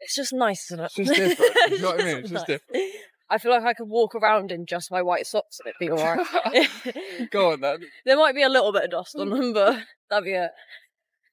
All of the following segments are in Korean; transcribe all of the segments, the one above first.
It's just nice, isn't it? It's just different. You know what I mean? It's Nice. just different. I feel like I could walk around in just my white socks and it'd be alright. Go on then. There might be a little bit of dust on them, but that'd be it.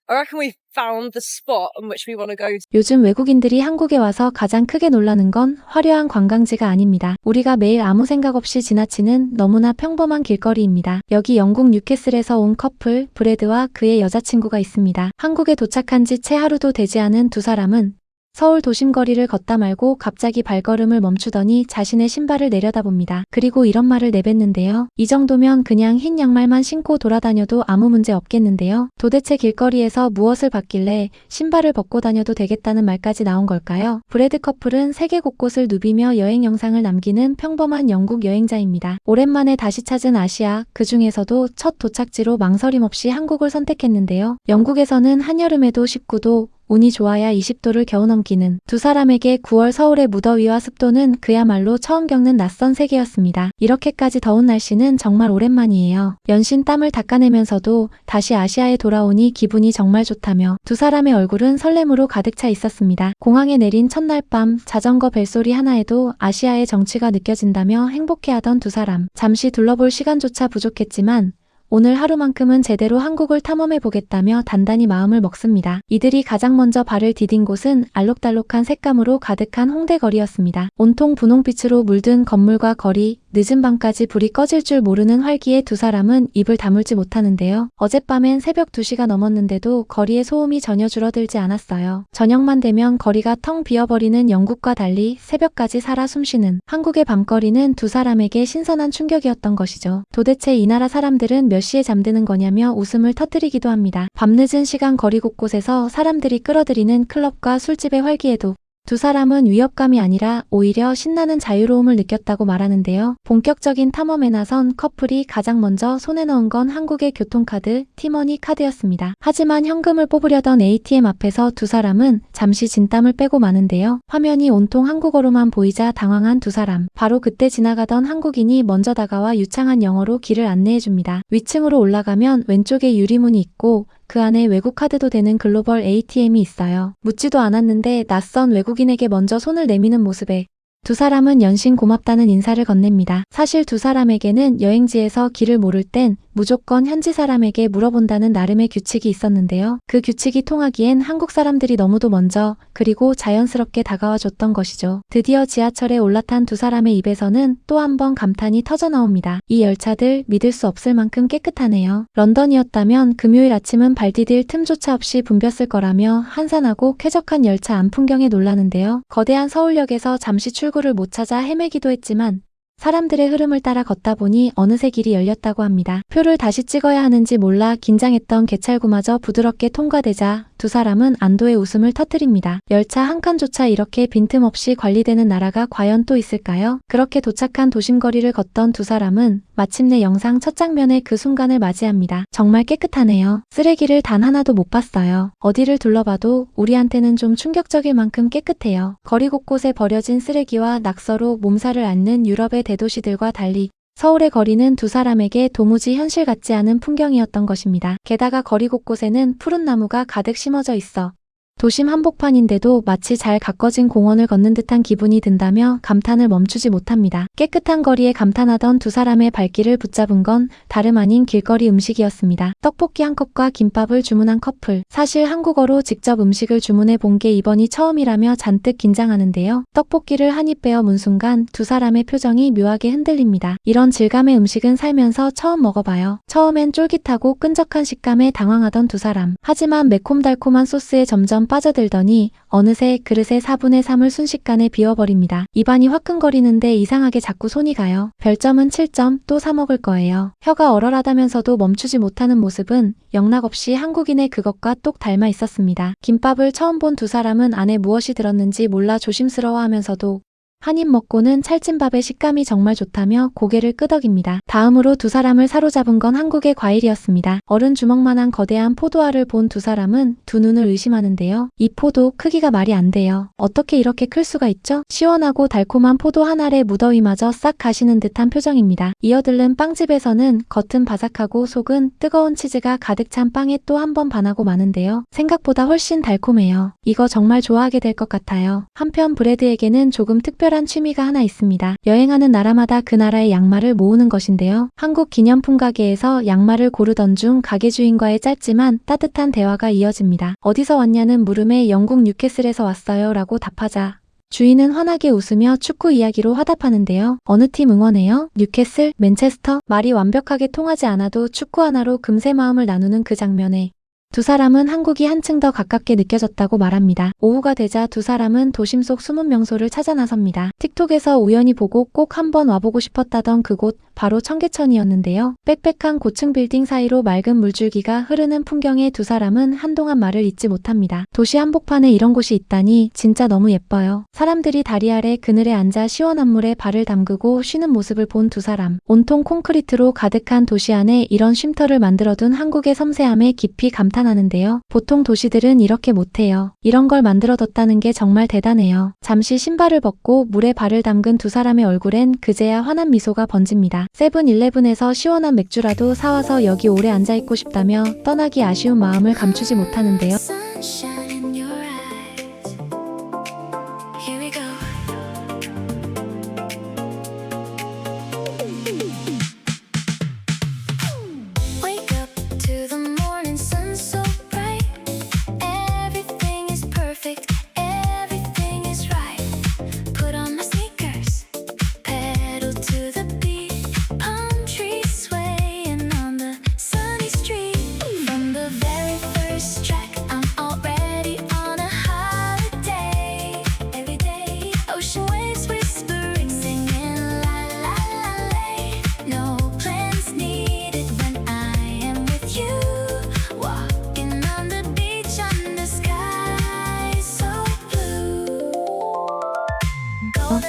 I reckon we've found the spot on which we want to go to. 요즘 외국인들이 한국에 와서 가장 크게 놀라는 건 화려한 관광지가 아닙니다. 우리가 매일 아무 생각 없이 지나치는 너무나 평범한 길거리입니다. 여기 영국 뉴캐슬에서 온 커플 브래드와 그의 여자친구가 있습니다. 한국에 도착한 지 채 하루도 되지 않은 두 사람은 서울 도심 거리를 걷다 말고 갑자기 발걸음을 멈추더니 자신의 신발을 내려다봅니다. 그리고 이런 말을 내뱉는데요. 이 정도면 그냥 흰 양말만 신고 돌아다녀도 아무 문제 없겠는데요. 도대체 길거리에서 무엇을 봤길래 신발을 벗고 다녀도 되겠다는 말까지 나온 걸까요? 브래드 커플은 세계 곳곳을 누비며 여행 영상을 남기는 평범한 영국 여행자입니다. 오랜만에 다시 찾은 아시아, 그 중에서도 첫 도착지로 망설임 없이 한국을 선택했는데요. 영국에서는 한여름에도 19도, 운이 좋아야 20도를 겨우 넘기는 두 사람에게 9월 서울의 무더위와 습도는 그야말로 처음 겪는 낯선 세계였습니다. 이렇게까지 더운 날씨는 정말 오랜만이에요. 연신 땀을 닦아내면서도 다시 아시아에 돌아오니 기분이 정말 좋다며 두 사람의 얼굴은 설렘으로 가득 차 있었습니다. 공항에 내린 첫날 밤 자전거 벨소리 하나에도 아시아의 정취가 느껴진다며 행복해하던 두 사람. 잠시 둘러볼 시간조차 부족했지만 오늘 하루만큼은 제대로 한국을 탐험해보겠다며 단단히 마음을 먹습니다. 이들이 가장 먼저 발을 디딘 곳은 알록달록한 색감으로 가득한 홍대 거리였습니다. 온통 분홍빛으로 물든 건물과 거리, 늦은 밤까지 불이 꺼질 줄 모르는 활기에 두 사람은 입을 다물지 못하는데요. 어젯밤엔 새벽 2시가 넘었는데도 거리의 소음이 전혀 줄어들지 않았어요. 저녁만 되면 거리가 텅 비어버리는 영국과 달리 새벽까지 살아 숨쉬는 한국의 밤거리는 두 사람에게 신선한 충격이었던 것이죠. 도대체 이 나라 사람들은 몇 시에 잠드는 거냐며 웃음을 터뜨리기도 합니다. 밤늦은 시간 거리 곳곳에서 사람들이 끌어들이는 클럽과 술집의 활기에도 두 사람은 위협감이 아니라 오히려 신나는 자유로움을 느꼈다고 말하는데요. 본격적인 탐험에 나선 커플이 가장 먼저 손에 넣은 건 한국의 교통카드, 티머니 카드였습니다. 하지만 현금을 뽑으려던 ATM 앞에서 두 사람은 잠시 진땀을 빼고 마는데요. 화면이 온통 한국어로만 보이자 당황한 두 사람. 바로 그때 지나가던 한국인이 먼저 다가와 유창한 영어로 길을 안내해줍니다. 위층으로 올라가면 왼쪽에 유리문이 있고 그 안에 외국 카드도 되는 글로벌 ATM이 있어요. 묻지도 않았는데 낯선 외국인에게 먼저 손을 내미는 모습에 두 사람은 연신 고맙다는 인사를 건넵니다. 사실 두 사람에게는 여행지에서 길을 모를 땐 무조건 현지 사람에게 물어본다는 나름의 규칙이 있었는데요. 그 규칙이 통하기엔 한국 사람들이 너무도 먼저 그리고 자연스럽게 다가와 줬던 것이죠. 드디어 지하철에 올라탄 두 사람의 입에서는 또 한 번 감탄이 터져나옵니다. 이 열차들 믿을 수 없을 만큼 깨끗하네요. 런던이었다면 금요일 아침은 발 디딜 틈조차 없이 붐볐을 거라며 한산하고 쾌적한 열차 안 풍경에 놀라는데요. 거대한 서울역에서 잠시 출구를 못 찾아 헤매기도 했지만 사람들의 흐름을 따라 걷다 보니 어느새 길이 열렸다고 합니다. 표를 다시 찍어야 하는지 몰라 긴장했던 개찰구마저 부드럽게 통과되자 두 사람은 안도의 웃음을 터뜨립니다. 열차 한 칸조차 이렇게 빈틈없이 관리되는 나라가 과연 또 있을까요? 그렇게 도착한 도심거리를 걷던 두 사람은 마침내 영상 첫 장면의 그 순간을 맞이합니다. 정말 깨끗하네요. 쓰레기를 단 하나도 못 봤어요. 어디를 둘러봐도 우리한테는 좀 충격적일 만큼 깨끗해요. 거리 곳곳에 버려진 쓰레기와 낙서로 몸살을 앓는 유럽의 대도시들과 달리 서울의 거리는 두 사람에게 도무지 현실 같지 않은 풍경이었던 것입니다. 게다가 거리 곳곳에는 푸른 나무가 가득 심어져 있어 도심 한복판인데도 마치 잘 가꿔진 공원을 걷는 듯한 기분이 든다며 감탄을 멈추지 못합니다. 깨끗한 거리에 감탄하던 두 사람의 발길을 붙잡은 건 다름 아닌 길거리 음식이었습니다. 떡볶이 한 컵과 김밥을 주문한 커플. 사실 한국어로 직접 음식을 주문해 본 게 이번이 처음이라며 잔뜩 긴장하는데요. 떡볶이를 한 입 베어 문 순간 두 사람의 표정이 묘하게 흔들립니다. 이런 질감의 음식은 살면서 처음 먹어봐요. 처음엔 쫄깃하고 끈적한 식감에 당황하던 두 사람. 하지만 매콤달콤한 소스에 점점 빠져들더니 어느새 그릇의 4분의 3을 순식간에 비워버립니다. 입안이 화끈거리는데 이상하게 자꾸 손이 가요. 별점은 7점, 또 사 먹을 거예요. 혀가 얼얼하다면서도 멈추지 못하는 모습은 영락없이 한국인의 그것과 똑 닮아 있었습니다. 김밥을 처음 본 두 사람은 안에 무엇이 들었는지 몰라 조심스러워하면서도 한 입 먹고는 찰진밥의 식감이 정말 좋다며 고개를 끄덕입니다. 다음으로 두 사람을 사로잡은 건 한국의 과일이었습니다. 어른 주먹만한 거대한 포도알을 본 두 사람은 두 눈을 의심하는데요. 이 포도 크기가 말이 안 돼요. 어떻게 이렇게 클 수가 있죠? 시원하고 달콤한 포도 한 알의 무더위마저 싹 가시는 듯한 표정입니다. 이어들른 빵집에서는 겉은 바삭하고 속은 뜨거운 치즈가 가득 찬 빵에 또 한 번 반하고 마는데요. 생각보다 훨씬 달콤해요. 이거 정말 좋아하게 될 것 같아요. 한편 브래드에게는 조금 특별한 취미가 하나 있습니다. 여행하는 나라마다 그 나라의 양말을 모으는 것인데요. 한국 기념품 가게에서 양말을 고르던 중 가게 주인과의 짧지만 따뜻한 대화가 이어집니다. 어디서 왔냐는 물음에 영국 뉴캐슬에서 왔어요 라고 답하자 주인은 환하게 웃으며 축구 이야기로 화답하는데요. 어느 팀 응원해요? 뉴캐슬? 맨체스터? 말이 완벽하게 통하지 않아도 축구 하나로 금세 마음을 나누는 그 장면에 두 사람은 한국이 한층 더 가깝게 느껴졌다고 말합니다. 오후가 되자 두 사람은 도심 속 숨은 명소를 찾아 나섭니다. 틱톡에서 우연히 보고 꼭 한번 와보고 싶었다던 그곳 바로 청계천이었는데요. 빽빽한 고층 빌딩 사이로 맑은 물줄기가 흐르는 풍경에 두 사람은 한동안 말을 잇지 못합니다. 도시 한복판에 이런 곳이 있다니 진짜 너무 예뻐요. 사람들이 다리 아래 그늘에 앉아 시원한 물에 발을 담그고 쉬는 모습을 본 두 사람. 온통 콘크리트로 가득한 도시 안에 이런 쉼터를 만들어둔 한국의 섬세함에 깊이 감탄하는데요. 보통 도시들은 이렇게 못해요. 이런 걸 만들어뒀다는 게 정말 대단해요. 잠시 신발을 벗고 물에 발을 담근 두 사람의 얼굴엔 그제야 환한 미소가 번집니다. 세븐일레븐에서 시원한 맥주라도 사와서 여기 오래 앉아있고 싶다며 떠나기 아쉬운 마음을 감추지 못하는데요.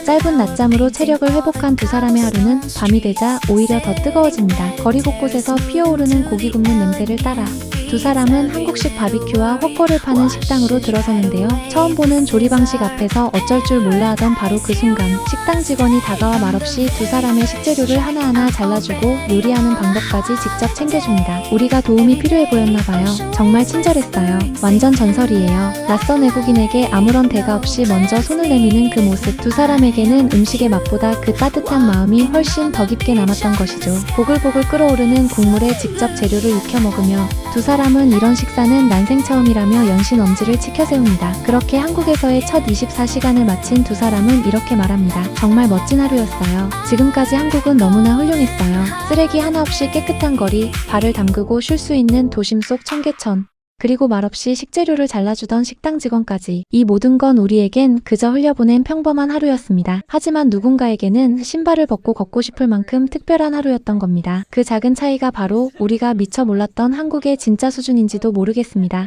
짧은 낮잠으로 체력을 회복한 두 사람의 하루는 밤이 되자 오히려 더 뜨거워집니다. 거리 곳곳에서 피어오르는 고기 굽는 냄새를 따라 두 사람은 한국식 바비큐와 헛골을 파는 식당으로 들어서는데요. 처음 보는 조리 방식 앞에서 어쩔 줄 몰라 하던 바로 그 순간 식당 직원이 다가와 말없이 두 사람의 식재료를 하나하나 잘라주고 요리하는 방법까지 직접 챙겨줍니다. 우리가 도움이 필요해 보였나봐요. 정말 친절했어요. 완전 전설이에요. 낯선 외국인에게 아무런 대가 없이 먼저 손을 내미는 그 모습. 두 사람에게는 음식의 맛보다 그 따뜻한 마음이 훨씬 더 깊게 남았던 것이죠. 보글보글 끓어오르는 국물에 직접 재료를 익혀 먹으며 두 사람은 이런 식사는 난생 처음이라며 연신 엄지를 치켜세웁니다. 그렇게 한국에서의 첫 24시간을 마친 두 사람은 이렇게 말합니다. 정말 멋진 하루였어요. 지금까지 한국은 너무나 훌륭했어요. 쓰레기 하나 없이 깨끗한 거리, 발을 담그고 쉴 수 있는 도심 속 청계천. 그리고 말없이 식재료를 잘라주던 식당 직원까지. 이 모든 건 우리에겐 그저 흘려보낸 평범한 하루였습니다. 하지만 누군가에게는 신발을 벗고 걷고 싶을 만큼 특별한 하루였던 겁니다. 그 작은 차이가 바로 우리가 미처 몰랐던 한국의 진짜 수준인지도 모르겠습니다.